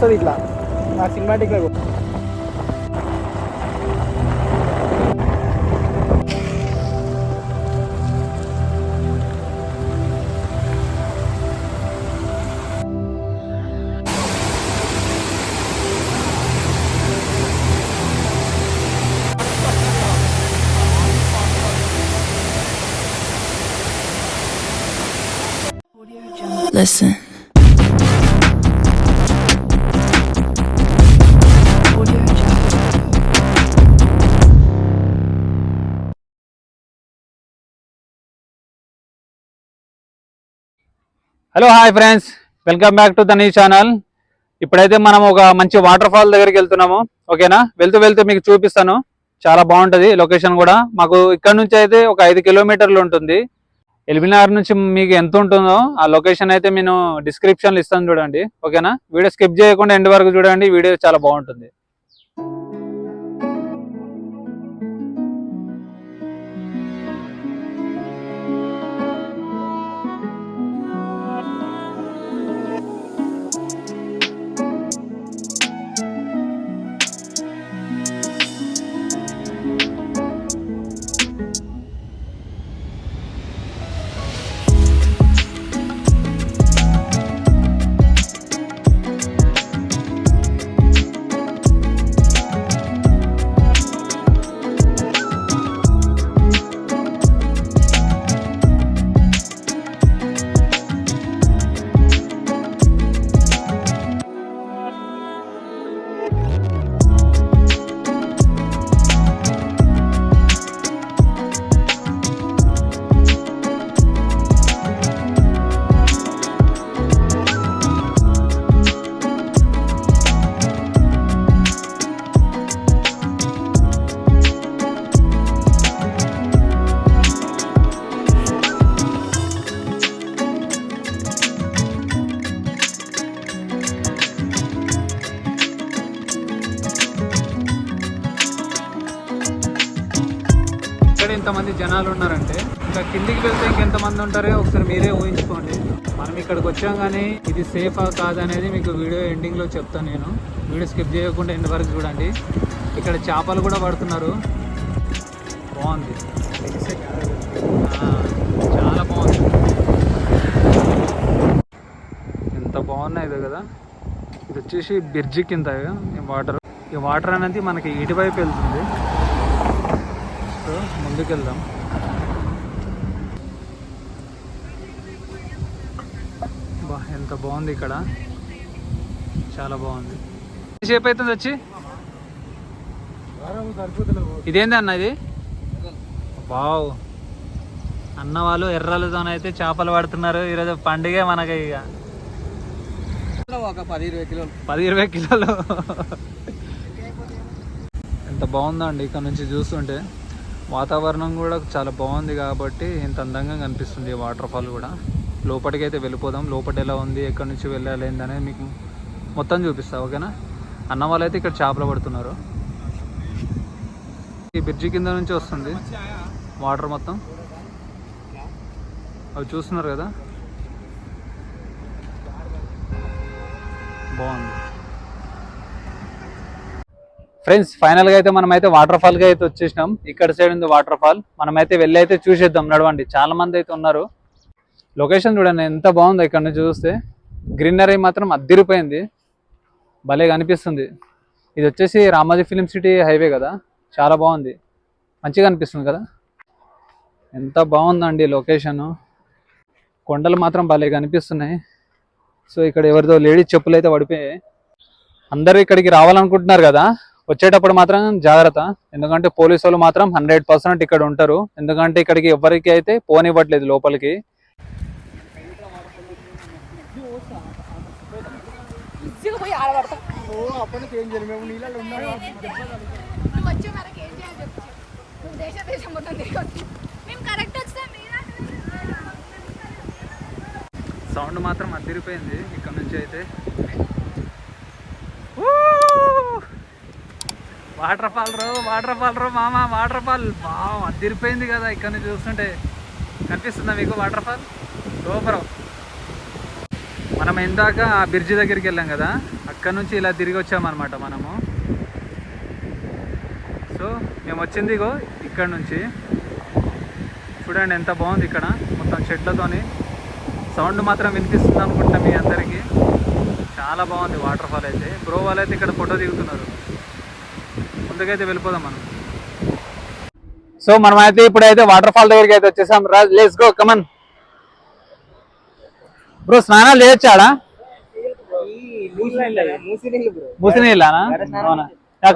వస్తుంది ఇట్లా నా సినిమాటిక్లో. Listen. Hello hi friends, welcome back to the new channel. ఇప్పుడైతే మనం ఒక మంచి వాటర్ ఫాల్ దగ్గరికి వెళ్తున్నాము. ఓకేనా, వెళ్తూ వెళ్తూ మీకు చూపిస్తాను. చాలా బాగుంటుంది లొకేషన్ కూడా. మాకు ఇక్కడ నుంచి అయితే ఒక 5 కిలోమీటర్లు ఉంటుంది. ఎల్బీనగర్ నుంచి మీకు ఎంత ఉంటుందో ఆ లొకేషన్ అయితే నేను డిస్క్రిప్షన్లో ఇస్తాను, చూడండి. ఓకేనా, వీడియో స్కిప్ చేయకుండా ఎండ్ వరకు చూడండి, వీడియో చాలా బాగుంటుంది. ఇంతమంది జనాలు ఉన్నారంటే ఇంకా కిందికి వెళ్తే ఇంకెంతమంది ఉంటారో ఒకసారి మీరే ఊహించుకోండి. మనం ఇక్కడికి వచ్చాం, కానీ ఇది సేఫా కాదనేది మీకు వీడియో ఎండింగ్లో చెప్తాను. నేను వీడియో స్కిప్ చేయకుండా ఎండ్ వరకు చూడండి. ఇక్కడ చేపలు కూడా పడుతున్నారు. బాగుంది, చాలా బాగుంది. ఎంత బాగున్నాయి ఇదే కదా. ఇది వచ్చేసి బ్రిడ్జి కింద ఈ వాటర్ అనేది మనకి ఇటువైపు వెళ్తుంది. ముందుకెళ్దాం. బా ఎంత బాగుంది ఇక్కడ, చాలా బాగుంది. సేపు అవుతుంది వచ్చి. ఇదేంది అన్న ఇది? వావ్, అన్న వాళ్ళు ఎర్రలతోనైతే చేపలు పడుతున్నారు ఈరోజు. పండుగ మనకి ఇక 10-20 కిలోలు. ఎంత బాగుందో అండి ఇక్కడ నుంచి చూస్తుంటే. వాతావరణం కూడా చాలా బాగుంది కాబట్టి ఇంత అందంగా కనిపిస్తుంది ఈ వాటర్ ఫాల్ కూడా. లోపలికి అయితే వెళ్ళిపోదాం. లోపల ఎలా ఉంది, ఎక్కడి నుంచి వెళ్ళాలి అనేది మీకు మొత్తం చూపిస్తా. ఓకేనా, అన్న వాళ్ళు అయితే ఇక్కడ చేపలు పడుతున్నారు. ఈ బ్రిడ్జి కింద నుంచి వస్తుంది వాటర్ మొత్తం. అవి చూస్తున్నారు కదా, బాగుంది. ఫ్రెండ్స్, ఫైనల్గా అయితే మనమైతే వాటర్ ఫాల్కి అయితే వచ్చేసినాం. ఇక్కడ సైడ్ ఉంది వాటర్ ఫాల్. మనమైతే వెళ్ళి అయితే చూసేద్దాం, నడవండి. చాలా మంది అయితే ఉన్నారు. లొకేషన్ చూడండి ఎంత బాగుందో. ఇక్కడ నుంచి చూస్తే గ్రీనరీ మాత్రం అద్దిరిపోయింది, భలే కనిపిస్తుంది. ఇది వచ్చేసి రామోజీ ఫిలిం సిటీ హైవే కదా, చాలా బాగుంది, మంచిగా అనిపిస్తుంది కదా. ఎంత బాగుందండి లొకేషను. కొండలు మాత్రం భలే కనిపిస్తున్నాయి. సో ఇక్కడ ఎవరిదో లేడీస్ చెప్పులు అయితే పడిపోయాయి. అందరూ ఇక్కడికి రావాలనుకుంటున్నారు కదా, వచ్చేటప్పుడు మాత్రం జాగ్రత్త. ఎందుకంటే పోలీసు వాళ్ళు మాత్రం 100% ఇక్కడ ఉంటారు. ఎందుకంటే ఇక్కడికి ఎవరికి అయితే పోనివ్వట్లేదు లోపలికి. సౌండ్ మాత్రం అదిరిపోయింది ఇక్కడ నుంచి అయితే. వాటర్ ఫాల్ రో మామ, వాటర్ ఫాల్ అదిరిపోయింది కదా. ఇక్కడ నుంచి చూస్తుంటే కనిపిస్తుందా మీకు వాటర్ ఫాల్? సూపర్, మనం ఇందాక ఆ బ్రిడ్జి దగ్గరికి వెళ్ళాం కదా, అక్కడ నుంచి ఇలా తిరిగి వచ్చామన్నమాట మనము. సో మేము వచ్చింది ఇగో ఇక్కడ నుంచి. చూడండి ఎంత బాగుంది ఇక్కడ, మొత్తం చెట్లతోని. సౌండ్ మాత్రం వినిపిస్తుంది అనుకుంటున్నా మీ అందరికీ. చాలా బాగుంది వాటర్ ఫాల్ అయితే. బ్రో వాళ్ళు అయితే ఇక్కడ ఫోటో దిగుతున్నారు. ముందుకైతే వెళ్ళిపోదాం మనం. సో మనం అయితే ఇప్పుడైతే వాటర్ ఫాల్ దగ్గరికి అయితే వచ్చేసాం. Raj, let's go, come on bro. స్నానాలు చేయొచ్చాడా? మూసి నీళ్ళనా? అవునా?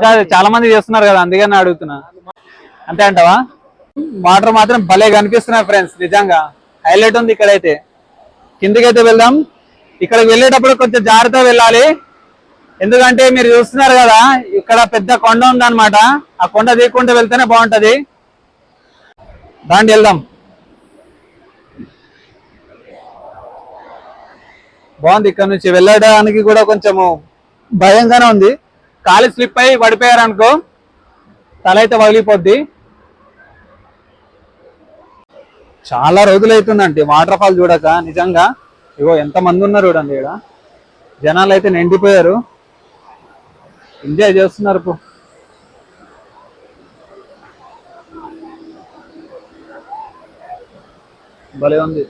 కాదు, చాలా మంది చేస్తున్నారు కదా, అందుకని అడుగుతున్నా. అంతే అంటావా? వాటర్ మాత్రం భలే కనిపిస్తున్నాయి ఫ్రెండ్స్, నిజంగా హైలైట్ ఉంది ఇక్కడైతే. కిందికైతే వెళ్దాం. ఇక్కడికి వెళ్ళేటప్పుడు కొంచెం జాగ్రత్తగా వెళ్ళాలి, ఎందుకంటే మీరు చూస్తున్నారు కదా ఇక్కడ పెద్ద కొండ ఉందన్నమాట. ఆ కొండ దిక్కుంటూ వెళ్తేనే బాగుంటది. దాండి వెళ్దాం. బాగుంది. ఇక్కడ నుంచి వెళ్ళడానికి కూడా కొంచెము భయంగానే ఉంది. కాలు స్లిప్ అయ్యి పడిపోయారనుకో తల అయితే పగిలిపోద్ది. చాలా రోజులు అవుతుందండి వాటర్ ఫాల్ చూడక, నిజంగా. ఇగో ఎంత మంది ఉన్నారు చూడండి ఇక్కడ. జనాలు అయితే నిండిపోయారు, ఎంజాయ్ చేస్తున్నారు. భలే ఉంది.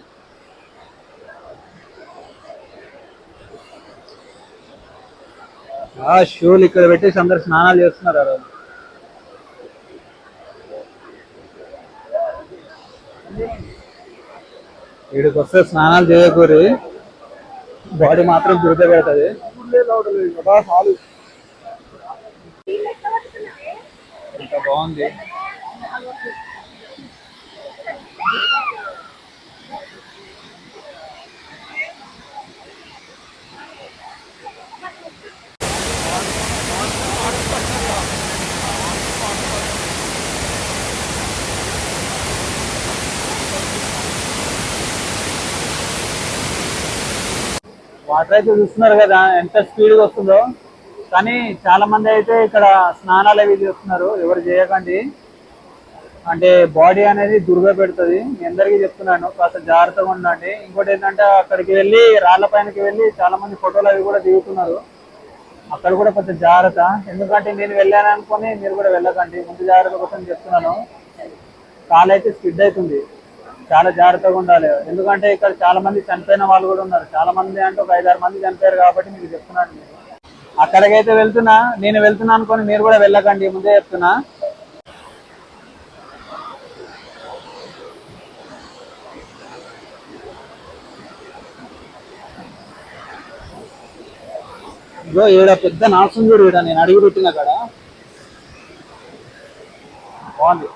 షూలు ఇక్కడ పెట్టేసి అందరు స్నానాలు చేస్తున్నారు. వీడికి వస్తే స్నానాలు చేయకూరి, బాడీ మాత్రం దురద పెడుతుంది. ఎంత బాగుంది. వాటర్ అయితే చూస్తున్నారు కదా ఎంత స్పీడ్గా వస్తుందో. కానీ చాలా మంది అయితే ఇక్కడ స్నానాలు అవి చేస్తున్నారు. ఎవరు చేయకండి, అంటే బాడీ అనేది దుర్గా పెడుతుంది. మీ అందరికీ చెప్తున్నాను, కాస్త జాగ్రత్తగా ఉండండి. ఇంకోటి ఏంటంటే అక్కడికి వెళ్ళి రాళ్ల పైనకి వెళ్ళి చాలా మంది ఫోటోలు అవి కూడా దిగుతున్నారు. అక్కడ కూడా కొంచెం జాగ్రత్త, ఎందుకంటే నేను వెళ్ళాను అనుకుని మీరు కూడా వెళ్ళకండి. ముందు జాగ్రత్త కోసం చెప్తున్నాను. కాలు అయితే స్కిడ్ అవుతుంది, చాలా జాగ్రత్తగా ఉండాలి. ఎందుకంటే ఇక్కడ చాలా మంది చనిపోయిన వాళ్ళు కూడా ఉన్నారు. చాలా మంది అంటే ఒక 5-6 మంది చనిపోయారు కాబట్టి మీకు చెప్తున్నాను. అక్కడికైతే నేను వెళ్తున్నా అనుకోని మీరు కూడా వెళ్ళకండి, ముందే చెప్తున్నా. ఇగో ఈడ పెద్ద నాసుంజుడు, ఈడ నేను అడుగు పెట్టిన కాడ బాగుంది.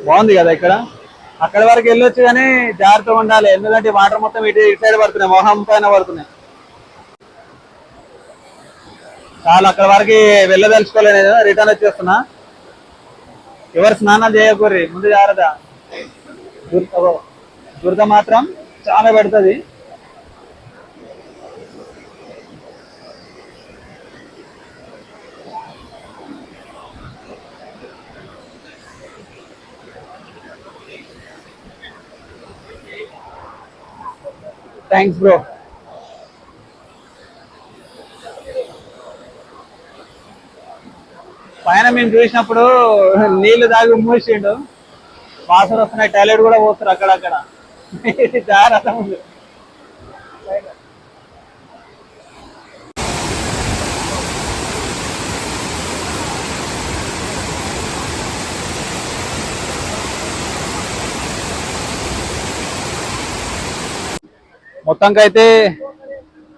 బాగుంది కదా ఇక్కడ. అక్కడి వరకు వెళ్ళొచ్చు కానీ జాగ్రత్తగా ఉండాలి, ఎందుకంటే వాటర్ మొత్తం ఇటు సైడ్ పడుతున్నాయి, మొహం పైన పడుతున్నాయి. చాలా అక్కడి వరకు వెళ్ళదలుచుకోలేదు, రిటర్న్ వచ్చేస్తున్నా. ఎవరు స్నానాలు చేయకూర్రి, ముందు జాగ్రత్త. దురద మాత్రం చాలా పెడుతుంది. Thanks bro. పైన మేము చూసినప్పుడు నీళ్లు తాగి మూసిండు, వాసన వస్తున్నాయి. టాయిలెట్ కూడా పోస్తారు అక్కడక్కడ. జాగ్రత్త ఉంది. మొత్తంకైతే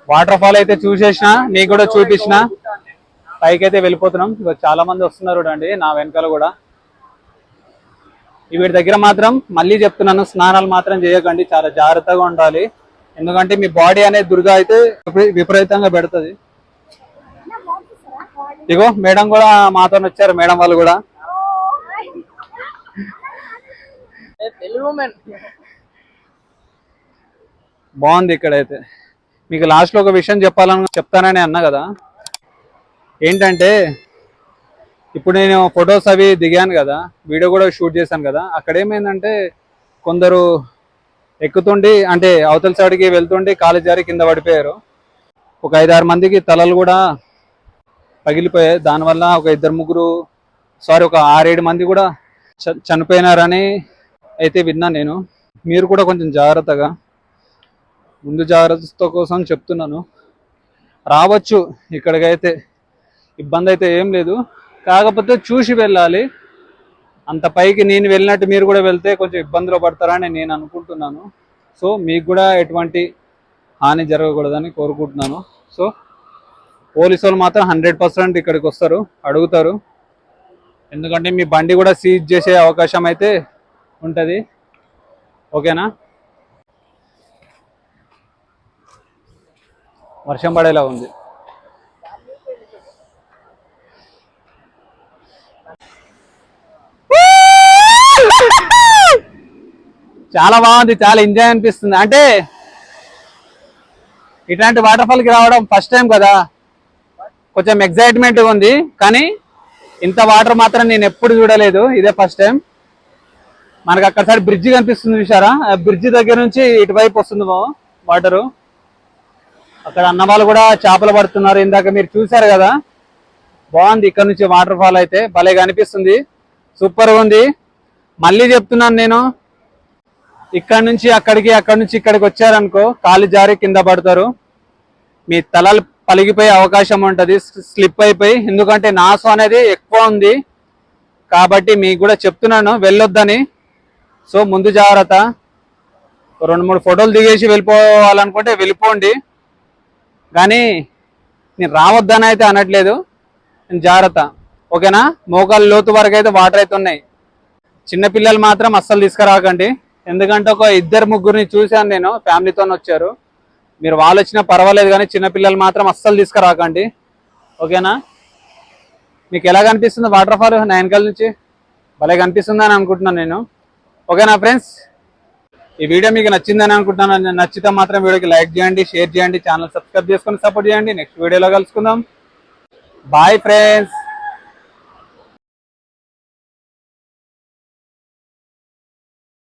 వాటర్ ఫాల్ అయితే చూసేసిన, నీకు కూడా చూపించిన. పైకి అయితే వెళ్ళిపోతున్నాం. చాలా మంది వస్తున్నారు చూడండి నా వెనకాల కూడా. వీటి దగ్గర మాత్రం మళ్ళీ చెప్తున్నాను, స్నానాలు మాత్రం చేయకండి, చాలా జాగ్రత్తగా ఉండాలి. ఎందుకంటే మీ బాడీ అనేది దుర్గా అయితే విపరీతంగా పెడుతుంది. ఇగో మేడం కూడా మాతో వచ్చారు, మేడం వాళ్ళు కూడా. బాగుంది ఇక్కడైతే. మీకు లాస్ట్ లో ఒక విషయం చెప్తానని అన్నా కదా. ఏంటంటే ఇప్పుడు నేను ఫొటోస్ అవి దిగాను కదా, వీడియో కూడా షూట్ చేశాను కదా. అక్కడ ఏమైందంటే కొందరు ఎక్కుతుండి అంటే అవతల సైడ్కి వెళ్తుండి కాలు జారి కింద పడిపోయారు. ఒక 5-6 మందికి తలలు కూడా పగిలిపోయాయి. దానివల్ల ఒక 6-7 మంది కూడా చనిపోయినారని అయితే విన్నాను నేను. మీరు కూడా కొంచెం జాగ్రత్తగా, ముందు జాగ్రత్త కోసం చెప్తున్నాను. రావచ్చు ఇక్కడికైతే, ఇబ్బంది అయితే ఏం లేదు, కాకపోతే చూసి వెళ్ళాలి. అంత పైకి నేను వెళ్ళినట్టు మీరు కూడా వెళ్తే కొంచెం ఇబ్బందులు పడతారని నేను అనుకుంటున్నాను. సో మీకు కూడా ఎటువంటి హాని జరగకూడదని కోరుకుంటున్నాను. సో పోలీసు వాళ్ళు మాత్రం 100% ఇక్కడికి వస్తారు, అడుగుతారు. ఎందుకంటే మీ బండి కూడా సీజ్ చేసే అవకాశం అయితే ఉంటుంది. ఓకేనా? వర్షం పడేలా ఉంది. చాలా బాగుంది, చాలా ఎంజాయ్ అనిపిస్తుంది. అంటే ఇట్లాంటి వాటర్ ఫాల్కి రావడం ఫస్ట్ టైం కదా, కొంచెం ఎగ్జైట్మెంట్గా ఉంది. కానీ ఇంత వాటర్ మాత్రం నేను ఎప్పుడు చూడలేదు, ఇదే ఫస్ట్ టైం. మనకు అక్కడ సైడ్ బ్రిడ్జ్ కనిపిస్తుంది చూసారా, ఆ బ్రిడ్జ్ దగ్గర నుంచి ఇటువైపు వస్తుంది వాటరు. అక్కడ అన్న వాళ్ళు కూడా చేపలు పడుతున్నారు, ఇందాక మీరు చూసారు కదా. బాగుంది ఇక్కడ నుంచి వాటర్ ఫాల్ అయితే, భలేగా అనిపిస్తుంది, సూపర్గా ఉంది. మళ్ళీ చెప్తున్నాను నేను, ఇక్కడ నుంచి అక్కడికి, అక్కడి నుంచి ఇక్కడికి వచ్చారనుకో కాలు జారి కింద పడతారు, మీ తలలు పలిగిపోయే అవకాశం ఉంటుంది, స్లిప్ అయిపోయి. ఎందుకంటే నాసు అనేది ఎక్కువ ఉంది కాబట్టి మీకు కూడా చెప్తున్నాను వెళ్ళొద్దని. సో ముందు జాగ్రత్త. 2-3 ఫోటోలు దిగేసి వెళ్ళిపోవాలనుకుంటే వెళ్ళిపోండి, కానీ నేను రావద్దని అయితే అనట్లేదు, జాగ్రత్త. ఓకేనా? మోకాలు లోతు వరకు అయితే వాటర్ అయితే ఉన్నాయి. చిన్నపిల్లలు మాత్రం అస్సలు తీసుకురాకండి, ఎందుకంటే ఒక 2-3 చూశాను నేను, ఫ్యామిలీతో వచ్చారు. మీరు వాళ్ళు వచ్చినా పర్వాలేదు, కానీ చిన్నపిల్లలు మాత్రం అస్సలు తీసుకురాకండి. ఓకేనా? మీకు ఎలా కనిపిస్తుంది వాటర్ ఫాల్ నా వెనకాల నుంచి? భలే కనిపిస్తుంది అని అనుకుంటున్నాను నేను. ఓకేనా ఫ్రెండ్స్, ఈ వీడియో మీకు నచ్చిందని అనుకుంటున్నాను. నచ్చితే మాత్రం వీడియోకి లైక్ చేయండి, షేర్ చేయండి, ఛానల్ సబ్స్క్రైబ్ చేసుకొని సపోర్ట్ చేయండి. నెక్స్ట్ వీడియోలో కలుసుకుందాం. Bye friends.